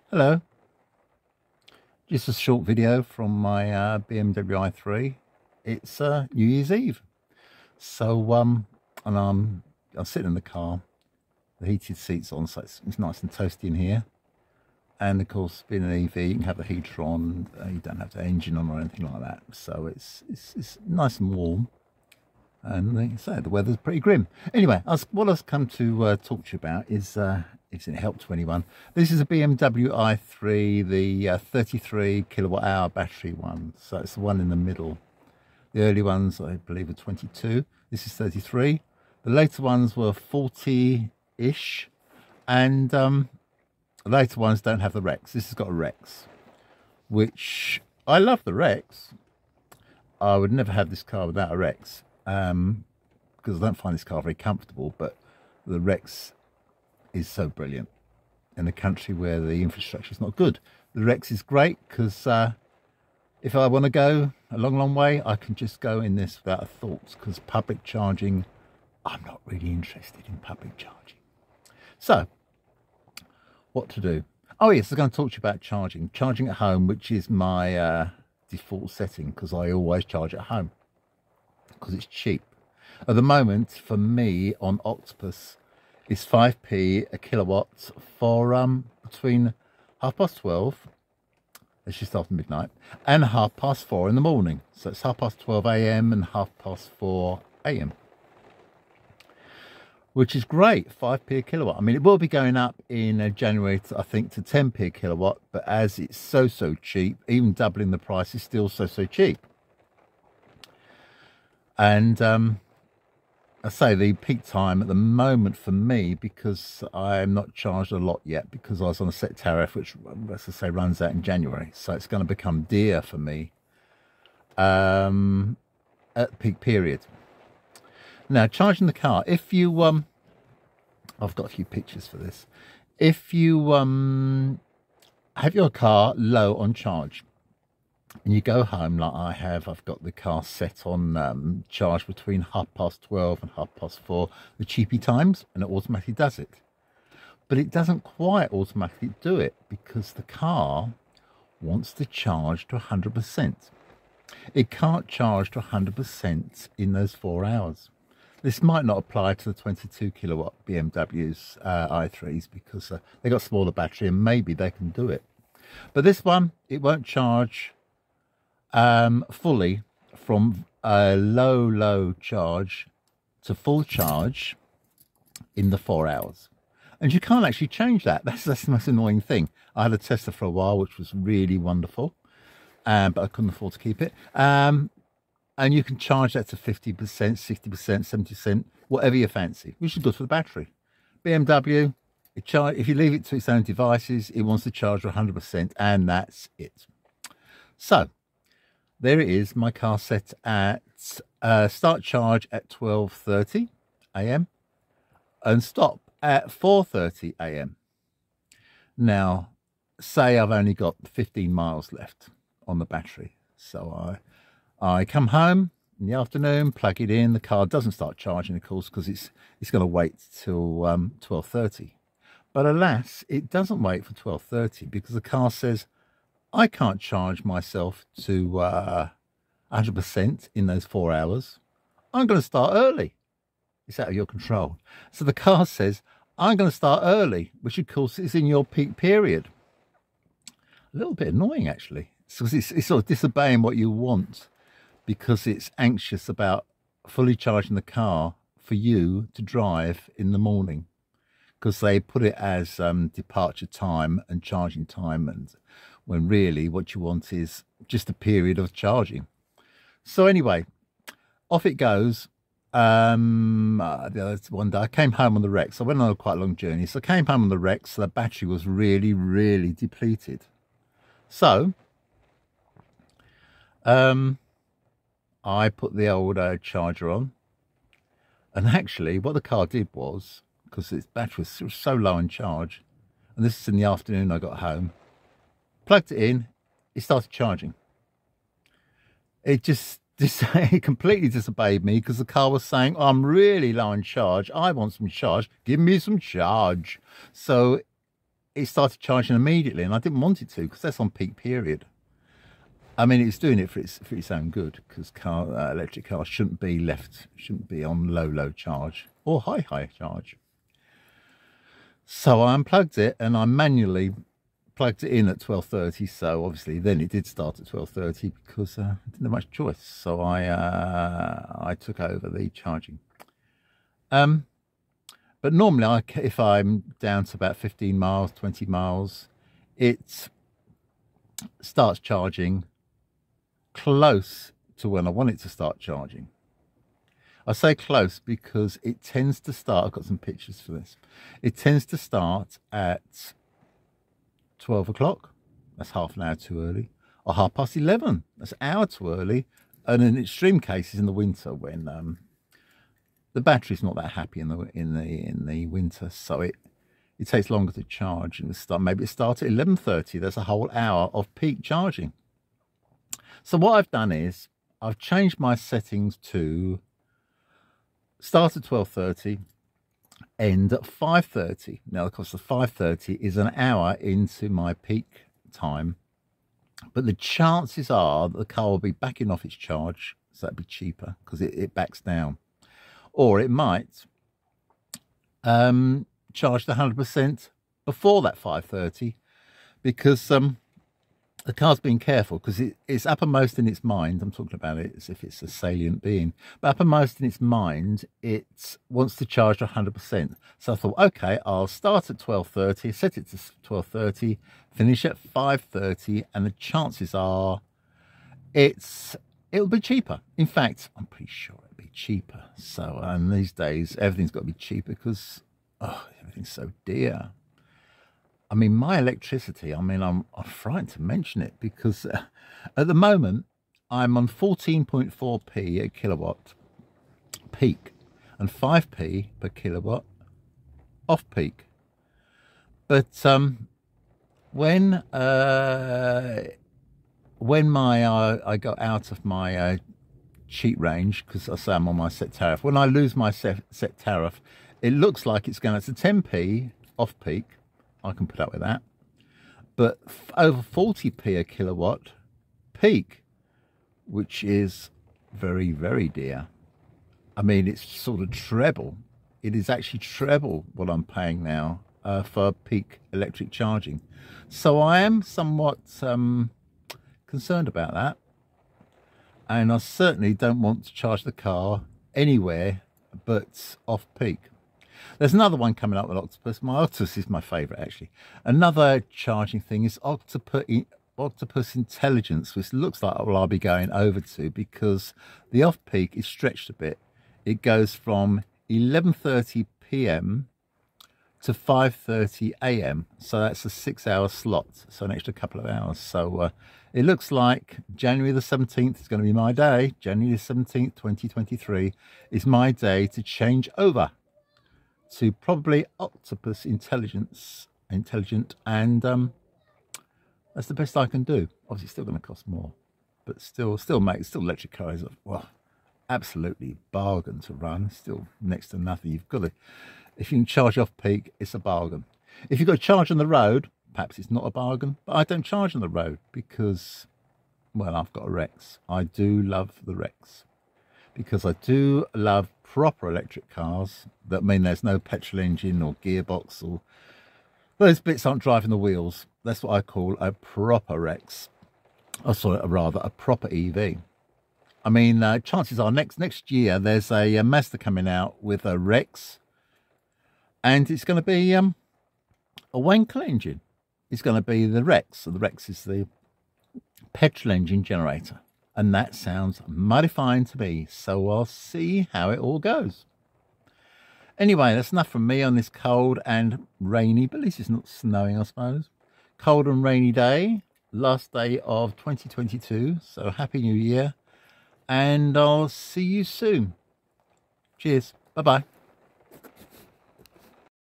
Hello, just a short video from my BMW i3. It's New Year's Eve, so and I'm sitting in the car. The heated seats on, so it's nice and toasty in here. And of course, being an EV, you can have the heater on. You don't have the engine on or anything like that, so it's nice and warm. And like I say, the weather's pretty grim. Anyway, what I've come to talk to you about is if it helped to anyone. This is a BMW i3, the 33 kilowatt hour battery one. So it's the one in the middle. The early ones, I believe, are 22. This is 33. The later ones were 40-ish. And the later ones don't have the Rex. This has got a Rex, which I love the Rex. I would never have this car without a Rex. Because I don't find this car very comfortable, but the Rex is so brilliant in a country where the infrastructure is not good. The Rex is great because if I want to go a long way, I can just go in this without a thought, because public charging, I'm not really interested in public charging. So what to do? Oh yes, I'm going to talk to you about charging at home, which is my default setting, because I always charge at home because it's cheap. At the moment, for me on Octopus, it's 5p a kilowatt for between 12:30, it's just after midnight, and 4:30 in the morning. So it's 12:30 a.m. and 4:30 a.m, which is great. 5p a kilowatt. I mean, it will be going up in January, I think, to 10p a kilowatt, but as it's so cheap, even doubling the price is still so cheap. And I say the peak time at the moment for me, because I'm not charged a lot yet, because I was on a set tariff, which, let's just say, runs out in January. So it's going to become dear for me at peak period. Now, charging the car, if you I've got a few pictures for this. If you have your car low on charge and you go home like I have, I've got the car set on charge between 12:30 and 4:30, the cheapy times, and it automatically does it. But it doesn't quite automatically do it, because the car wants to charge to 100%. It can't charge to 100% in those 4 hours. This might not apply to the 22 kilowatt BMWs i3s, because they got smaller battery and maybe they can do it. But this one, it won't charge fully from a low charge to full charge in the 4 hours. And you can't actually change that. That's the most annoying thing. I had a Tesla for a while, which was really wonderful, but I couldn't afford to keep it. And you can charge that to 50%, 60%, 70%, whatever you fancy, which is good for the battery. BMW, if you leave it to its own devices, it wants to charge 100%, and that's it. So there it is, my car set at start charge at 12:30 a.m. and stop at 4:30 a.m. Now, say I've only got 15 miles left on the battery. So I come home in the afternoon, plug it in. The car doesn't start charging, of course, because it's going to wait till 12:30. But alas, it doesn't wait for 12:30, because the car says, I can't charge myself to 100% in those 4 hours. I'm going to start early. It's out of your control. So the car says, I'm going to start early, which of course is in your peak period. A little bit annoying, actually. So it's sort of disobeying what you want, because it's anxious about fully charging the car for you to drive in the morning, because they put it as departure time and charging time, and when really what you want is just a period of charging. So anyway, off it goes. The other one day I came home on the Rex. I went on a quite long journey, so I came home on the Rex. So the battery was really depleted. So I put the old charger on, and actually what the car did was, because its battery was so low on charge, and this is in the afternoon, I got home, plugged it in, it started charging. It it completely disobeyed me, because the car was saying, oh, I'm really low on charge, I want some charge, give me some charge. So it started charging immediately, and I didn't want it to because that's on peak period. I mean, it's doing it for its own good, because electric cars shouldn't be on low charge or high charge. So I unplugged it and I manually plugged it in at 12:30. So obviously then it did start at 12:30 because I didn't have much choice. So I took over the charging. But normally, if I'm down to about 15 miles, 20 miles, it starts charging close to when I want it to start charging. I say close because it tends to start, I've got some pictures for this, it tends to start at 12 o'clock, that's half an hour too early, or 11:30, that's an hour too early, and in extreme cases in the winter when the battery's not that happy in the winter, so it takes longer to charge, and maybe it starts at 11:30, that's a whole hour of peak charging. So what I've done is I've changed my settings to start at 12:30, end at 5:30. Now, of course, the 5:30 is an hour into my peak time, but the chances are that the car will be backing off its charge, so that'd be cheaper because it backs down. Or it might charge the 100% before that 5:30, because the car's being careful, because it's uppermost in its mind. I'm talking about it as if it's a salient being, but uppermost in its mind, it wants to charge 100%. So I thought, okay, I'll start at 12:30, set it to 12:30, finish at 5:30, and the chances are it'll be cheaper. In fact, I'm pretty sure it'll be cheaper. So, and these days, everything's got to be cheaper because everything's so dear. I mean, my electricity, I mean, I'm frightened to mention it because at the moment I'm on 14.4p a kilowatt peak and 5p per kilowatt off peak. But when I got out of my cheat range, because I say I'm on my set tariff, when I lose my set tariff, it looks like it's going to 10p off peak. I can put up with that, but over 40p a kilowatt peak, which is very, very dear. I mean, it's sort of treble. It is actually treble what I'm paying now for peak electric charging. So I am somewhat concerned about that, and I certainly don't want to charge the car anywhere but off peak. There's another one coming up with Octopus. My Octopus is my favourite, actually. Another charging thing is Octopus Intelligence, which looks like what I'll be going over to, because the off-peak is stretched a bit. It goes from 11:30 p.m. to 5:30 a.m. So that's a 6-hour slot, so an extra couple of hours. So it looks like January the 17th is going to be my day. January the 17th, 2023 is my day to change over to probably Octopus Intelligent, and that's the best I can do. Obviously, it's still going to cost more, but still electric cars are, well, absolutely bargain to run. Still next to nothing. You've got to, if you can charge off peak, it's a bargain. If you've got to charge on the road, perhaps it's not a bargain. But I don't charge on the road because, well, I've got a Rex. I do love the Rex, because I do love proper electric cars that mean there's no petrol engine or gearbox, or those bits aren't driving the wheels. That's what I call a proper Rex. Or sorry, rather a proper EV. I mean, chances are next year there's a Mazda coming out with a Rex, and it's going to be a Wankel engine. It's going to be the Rex. So the Rex is the petrol engine generator. And that sounds mighty fine to me. So I'll see how it all goes. Anyway, that's enough from me on this cold and rainy, but at least it's not snowing, I suppose. Cold and rainy day. Last day of 2022. So Happy New Year. And I'll see you soon. Cheers. Bye-bye.